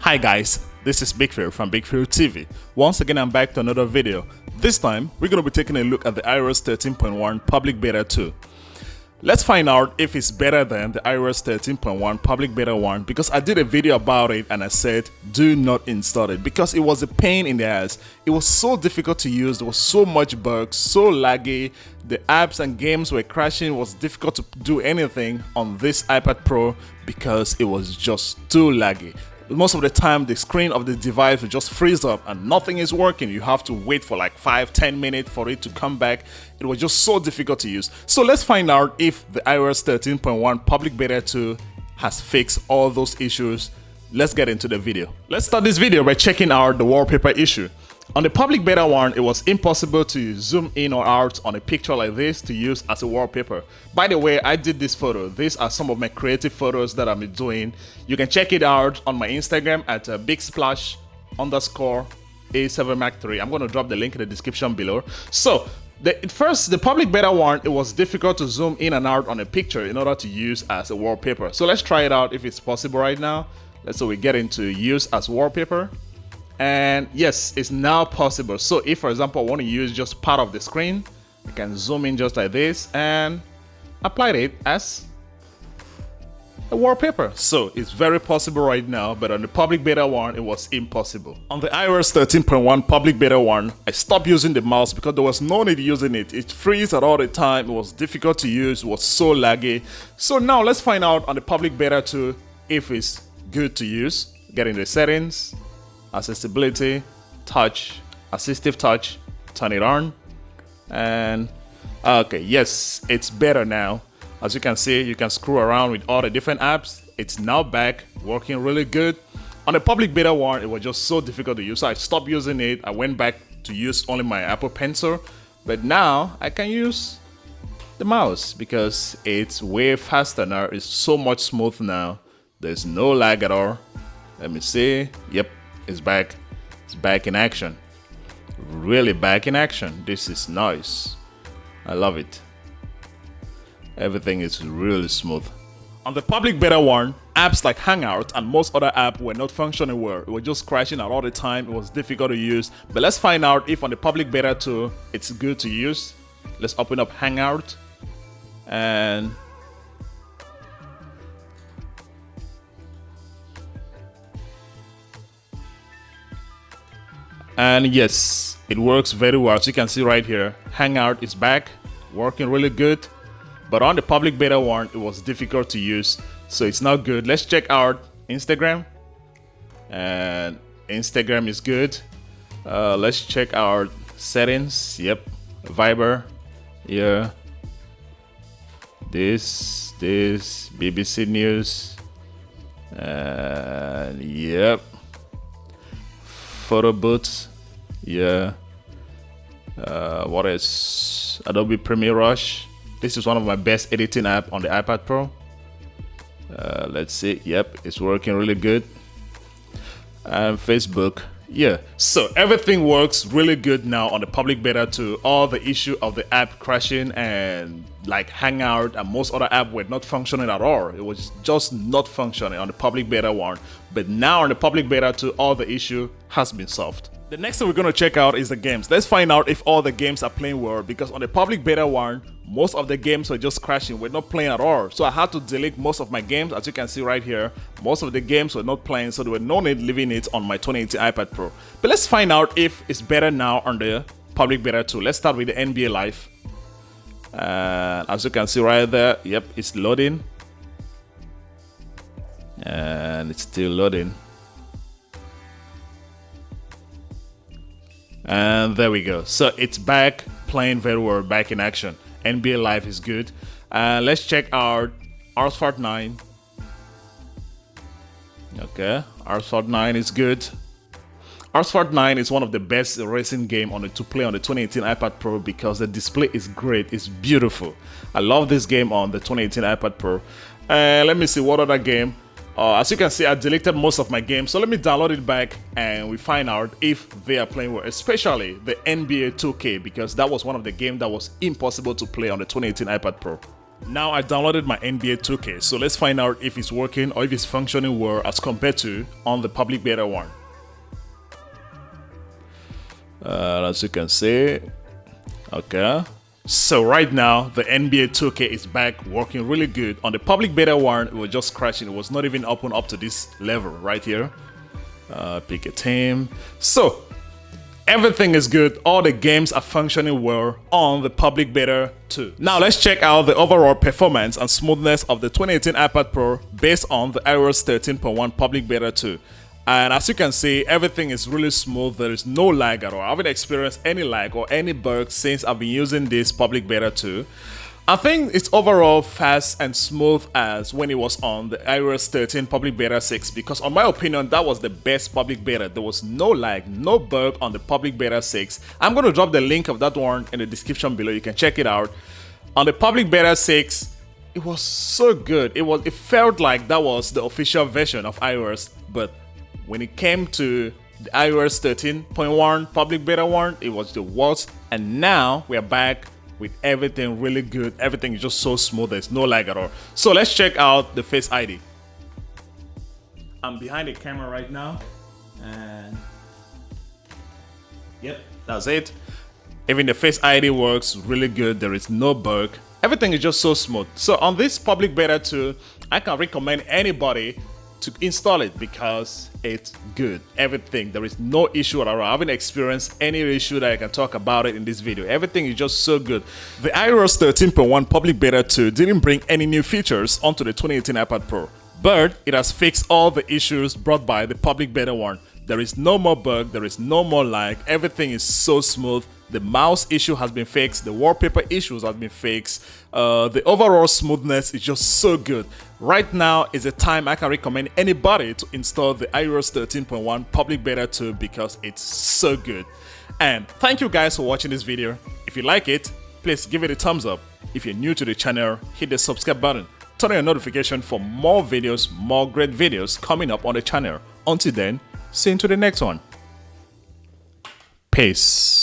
Hi guys, this is Big Phil from Big Phil TV. Once again I'm back to another video. This time we're going to be taking a look at the iOS 13.1 Public Beta 2. Let's find out if it's better than the iOS 13.1 Public Beta 1 because I did a video about it and I said do not install it because it was a pain in the ass. It was so difficult to use, there was so much bugs, so laggy, the apps and games were crashing, it was difficult to do anything on this iPad Pro because it was just too laggy. Most of the time the screen of the device will just freeze up and nothing is working. You have to wait for like 5-10 minutes for it to come back. It was just so difficult to use. So let's find out if the iOS 13.1 Public Beta 2 has fixed all those issues. Let's get into the video. Let's start this video by checking out the wallpaper issue. On the Public Beta 1, it was impossible to zoom in or out on a picture like this to use as a wallpaper. By the way, I did this photo. These are some of my creative photos that I'm doing. You can check it out on my Instagram at bigsplash_A7Mac3. I'm going to drop the link in the description below. So, the Public Beta 1, it was difficult to zoom in and out on a picture in order to use as a wallpaper. So let's try it out if it's possible right now. Let's say we get into use as wallpaper. And yes, it's now possible. So if for example I want to use just part of the screen, I can zoom in just like this and apply it as a wallpaper. So it's very possible right now, but on the Public Beta 1 it was impossible. On the iOS 13.1 Public Beta 1, I stopped using the mouse because there was no need using it. It freezed at all the time, it was difficult to use, it was so laggy. So now let's find out on the Public Beta 2 if it's good to use. Get in the settings, accessibility, touch, assistive touch, turn it on, and okay, yes, it's better now. As you can see, you can screw around with all the different apps. It's now back working really good. On the Public Beta 1, it was just so difficult to use, so I stopped using it. I went back to use only my Apple Pencil, but now I can use the mouse because it's way faster now. It's so much smooth now. There's no lag at all. Let me see. Yep, it's back. It's back in action. Really back in action. This is nice. I love it. Everything is really smooth. On the Public Beta 1, apps like Hangout and most other apps were not functioning well. It was just crashing out all the time. It was difficult to use. But let's find out if on the Public Beta 2 it's good to use. Let's open up Hangout and yes, it works very well. As you can see right here, Hangout is back, working really good. But on the Public Beta 1, it was difficult to use, so it's not good. Let's check out Instagram, and Instagram is good. Let's check out settings. Yep, Viber, yeah. This BBC News, and yep. Photo booths, yeah. What is Adobe Premiere Rush? This is one of my best editing app on the iPad Pro. Let's see. Yep, it's working really good. And Facebook, yeah. So everything works really good now on the Public Beta 2. All the issue of the app crashing and like Hangout and most other apps were not functioning at all. It was just not functioning on the Public Beta 1. But now on the Public Beta 2, all the issue has been solved. The next thing we're going to check out is the games. Let's find out if all the games are playing well, because on the Public Beta 1, most of the games were just crashing, were not playing at all. So I had to delete most of my games. As you can see right here, most of the games were not playing, so there were no need leaving it on my 2018 iPad Pro. But let's find out if it's better now on the Public Beta 2. Let's start with the NBA Live. As you can see right there, yep, it's loading. And it's still loading. And there we go. So it's back playing very well, back in action. NBA Live is good. Let's check out Asphalt 9. Okay, Asphalt 9 is good. Asphalt 9 is one of the best racing game to play on the 2018 iPad Pro because the display is great. It's beautiful. I love this game on the 2018 iPad Pro. Let me see what other game. As you can see, I deleted most of my games, so let me download it back and we find out if they are playing well, especially the NBA 2K, because that was one of the games that was impossible to play on the 2018 iPad Pro. Now I downloaded my NBA 2K, so let's find out if it's working or if it's functioning well as compared to on the public beta one. As you can see, okay. So right now the NBA 2K is back working really good. On the public beta one, it was just crashing. It was not even open up to this level right here. Pick a team. So everything is good. All the games are functioning well on the public beta 2. Now let's check out the overall performance and smoothness of the 2018 iPad Pro based on the iOS 13.1 public beta 2. And as you can see, everything is really smooth. There is no lag at all. I haven't experienced any lag or any bugs since I've been using this public beta 2. I think it's overall fast and smooth as when it was on the iOS 13 public beta 6, because on my opinion that was the best public beta. There was no lag, no bug on the public beta 6. I'm going to drop the link of that one in the description below. You can check it out. On the public beta 6, it was so good. It felt like that was the official version of iOS, but when it came to the iOS 13.1 public beta 1, it was the worst. And now we're back with everything really good. Everything is just so smooth. There's no lag at all. So let's check out the Face ID. I'm behind the camera right now, and yep, that's it. Even the Face ID works really good. There is no bug. Everything is just so smooth. So on this public beta 2, I can recommend anybody to install it because it's good. Everything, there is no issue at all. I haven't experienced any issue that I can talk about it in this video. Everything is just so good. The iOS 13.1 public beta 2 didn't bring any new features onto the 2018 iPad Pro, but it has fixed all the issues brought by the public beta 1. There is no more bug, there is no more lag. Everything is so smooth. The mouse issue has been fixed. The wallpaper issues have been fixed. The overall smoothness is just so good. Right now is a time I can recommend anybody to install the iOS 13.1 public beta 2 because it's so good. And thank you guys for watching this video. If you like it, please give it a thumbs up. If you're new to the channel, hit the subscribe button. Turn on your notification for more videos, more great videos coming up on the channel. Until then, see you into the next one. Peace.